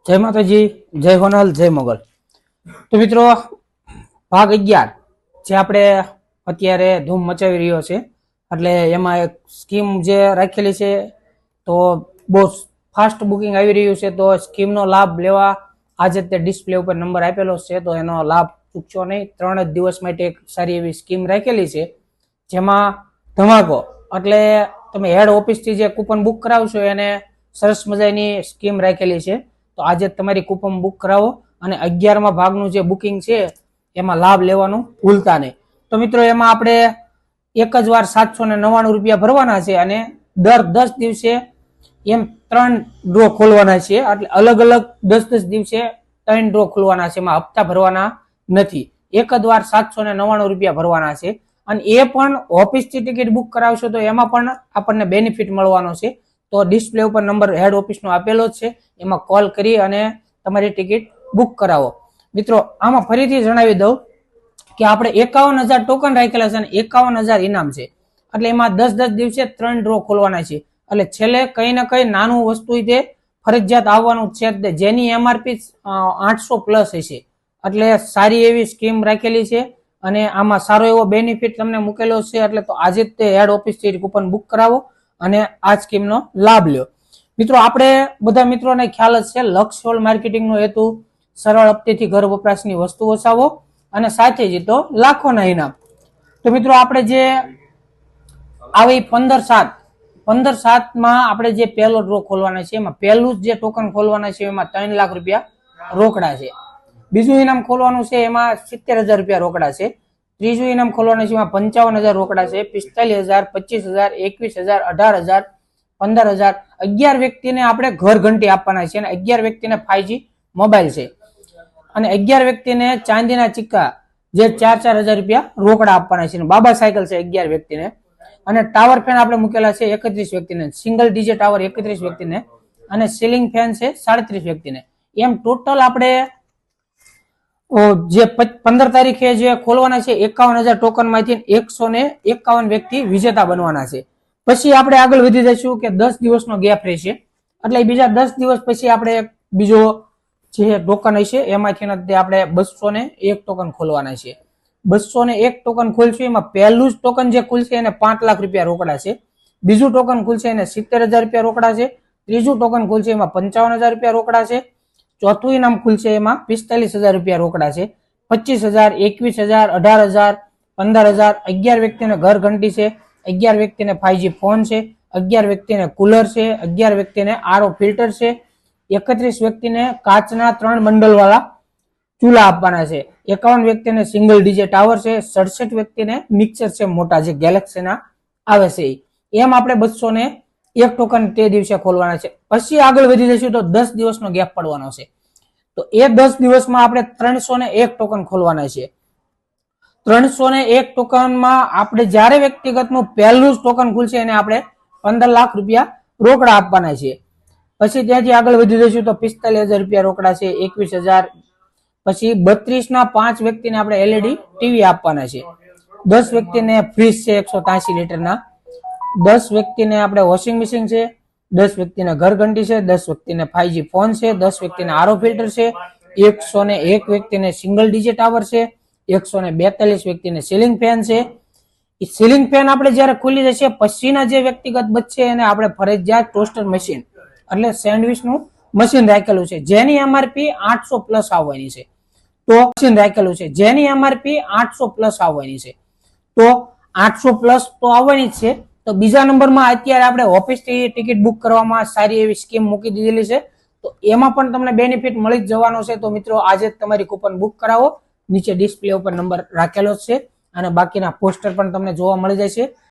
જય માતાજી, જય હોનલ, જય મોગલ। તો મિત્રો, ભાગ 11 જે આપણે અત્યારે ધૂમ મચાવી રહ્યો છે, એટલે એમાં એક સ્કીમ જે રાખેલી છે, તો બહુ ફાસ્ટ બુકિંગ આવી રહ્યું છે। તો સ્કીમનો લાભ લેવા આજે તે ડિસ્પ્લે ઉપર નંબર આપેલો છે, તો એનો લાભ ચૂકશો નહીં। 3 જ દિવસ માટે એક સારી એવી સ્કીમ રાખેલી છે, જેમાં ધમાકો એટલે તમે હેડ ઓફિસથી જે કૂપન બુક કરાવશો એને સરસ મજાની સ્કીમ રાખેલી છે। તો આજે તમારી કૂપન બુક કરાવો અને 11મા ભાગનું જે બુકિંગ છે એમાં લાભ લેવાનું ભૂલતા નહીં। તો મિત્રો, એમાં આપણે એક જ વાર 799 રૂપિયા ભરવાના છે અને દર 10 દિવસે એમ 3 ડ્રો ખોલવાના છે, એટલે અલગ અલગ 10-10 દિવસે 3 ડ્રો ખોલવાના છે। એમાં હપ્તા ભરવાના નથી, એક જ વાર 799 રૂપિયા ભરવાના છે। અને એ પણ ઓફિસથી ટિકિટ બુક કરાવશો તો એમાં પણ આપણને બેનિફિટ મળવાનો છે। તો ડિસ્પ્લે ઉપર નંબર હેડ ઓફિસનો આપેલો જ છે, એમાં કોલ કરી અને તમારી ટિકિટ બુક કરાવો। મિત્રો, આમાં ફરીથી જણાવી દઉં કે આપણે 51,000 ટોકન રાખેલા છે અને 51,000 ઇનામ છે, એટલે એમાં 10-10 દિવસે 3 ડ્રો ખોલવાના છે। એટલે છેલ્લે કઈ ને કઈ નાનું વસ્તુ તે ફરજિયાત આવવાનું છે, જેની એમઆરપી 800 પ્લસ હશે। એટલે સારી એવી સ્કીમ રાખેલી છે અને આમાં સારો એવો બેનિફિટ તમને મૂકેલો છે। એટલે તો આજે જ તે હેડ ઓફિસથી કૂપન બુક કરાવો અને આ સ્કીમનો લાભ લ્યો। મિત્રો, આપણે બધા મિત્રોને ખ્યાલ જ છે, લક્ષ માર્કેટિંગનો હેતુ સરળ હપ્તેથી ઘર વપરાશની વસ્તુ વસાવો અને સાથે જ તો લાખોના ઇનામ। તો મિત્રો, આપણે જે આવી 15/7 આપણે જે પહેલો ડ્રો ખોલવાના છે, એમાં પહેલું જે ટોકન ખોલવાના છે એમાં 3 લાખ રૂપિયા રોકડા છે। બીજું ઇનામ ખોલવાનું છે એમાં 70,000 રૂપિયા રોકડા છે। ત્રીજું ઇનામ ખોલવાનું છે એમાં 55,000 રોકડા છે, 45,000, 25,000, 21,000, 18,000, 15,000। 11 વ્યક્તિને આપણે ઘર ઘંટી આપવાના છે અને 11 વ્યક્તિને 5G મોબાઈલ છે અને 11 વ્યક્તિને ચાંદીના સિક્કા જે 4,000 રૂપિયા રોકડા આપવાના છે। બાબા સાયકલ છે 11 વ્યક્તિને, અને ટાવર ફેન આપણે મૂકેલા છે 31 વ્યક્તિને, સિંગલ ડીજે ટાવર 31 વ્યક્તિને અને સીલિંગ ફેન છે 37 વ્યક્તિને। એમ ટોટલ આપણે જે 15 તારીખે જે ખોલવાના છે 51,000 ટોકન માંથી 151 વ્યક્તિ વિજેતા બનવાના છે। પછી આપણે આગળ વધી જઈશું કે 10 દિવસનો ગેપ રહેશે, એટલે બીજા 10 દિવસ પછી આપણે બીજો જે ટોકન હશે એમાંથી આપણે 201 ટોકન ખોલવાના છે। 201 ટોકન ખોલશું, એમાં પહેલું જ ટોકન જે ખુલશે એને 5 લાખ રૂપિયા રોકડા છે, બીજું ટોકન ખુલશે એને 70,000 રૂપિયા રોકડા છે, ત્રીજું ટોકન ખુલશે એમાં 55,000 રૂપિયા રોકડા છે, ચોથું ઇનામ ખુલશે એમાં 45,000 રૂપિયા રોકડા છે, 25,000, 21,000, 18,000, 15,000। 11 વ્યક્તિને ઘર ઘંટી છે, 11 વ્યક્તિને 5G ફોન છે, 11 વ્યક્તિને કુલર છે, 11 વ્યક્તિને આરઓ ફિલ્ટર છે, 31 વ્યક્તિને કાચના 3 બંડલ વાળા ચૂલા આપવાના છે, 51 વ્યક્તિને સિંગલ ડીજે ટાવર છે, 67 વ્યક્તિને મિક્સર છે મોટા જે ગેલેક્સીના આવે છે। એમ આપણે 201 ટોકન તે દિવસે ખોલવાના છે। પછી આગળ વધી જઈશું તો 10 દિવસનો ગેપ પડવાનો છે, તો એ 10 દિવસમાં આપણે 301 ટોકન ખોલવાના છે। 301 ટોકનમાં આપણે જ્યારે વ્યક્તિગતનું પહેલું જ ટોકન ખુલશે એને આપણે 15 લાખ રૂપિયા રોકડા આપવાના છે। પછી ત્યાંથી આગળ વધી જઈશું તો 45,000 રૂપિયા રોકડા છે, 21,000। પછી 32ના 5 વ્યક્તિને આપણે એલઈડી ટીવી આપવાના છે, 10 વ્યક્તિને ફ્રીજ છે 183 લીટરના, 10 વ્યક્તિને આપણે વોશિંગ મશીન છે, 10 વ્યક્તિને ઘર ઘંટી છે, 10 વ્યક્તિને 5G ફોન છે, 10 વ્યક્તિને આરઓ ફિલ્ટર છે, 101 વ્યક્તિને સિંગલ ડીજે ટાવર છે, 142 વ્યક્તિને સીલિંગ ફેન છે। એ સીલિંગ ફેન આપણે જ્યારે ખુલી જશે પછીના જે વ્યક્તિગત બચશે એને આપણે ફરજિયાત ટોસ્ટર મશીન એટલે સેન્ડવિચનું મશીન રાખેલું છે, જેની એમઆરપી 800 પ્લસ આવવાની છે। તો મશીન રાખેલું છે જેની એમઆરપી 800 પ્લસ આવવાની છે, તો 800 પ્લસ તો આવવાની જ છે। તો બીજા નંબરમાં અત્યારે આપણે ઓફિસથી ટિકિટ બુક કરવામાં સારી એવી સ્કીમ મૂકી દીધેલી છે, તો એમાં પણ તમને બેનિફિટ મળી જ જવાનો છે। તો મિત્રો, આજે જ તમારી કૂપન બુક કરાવો, નીચે ડિસ્પ્લે ઉપર નંબર રાખેલો છે અને બાકીના પોસ્ટર પણ તમને જોવા મળી જશે।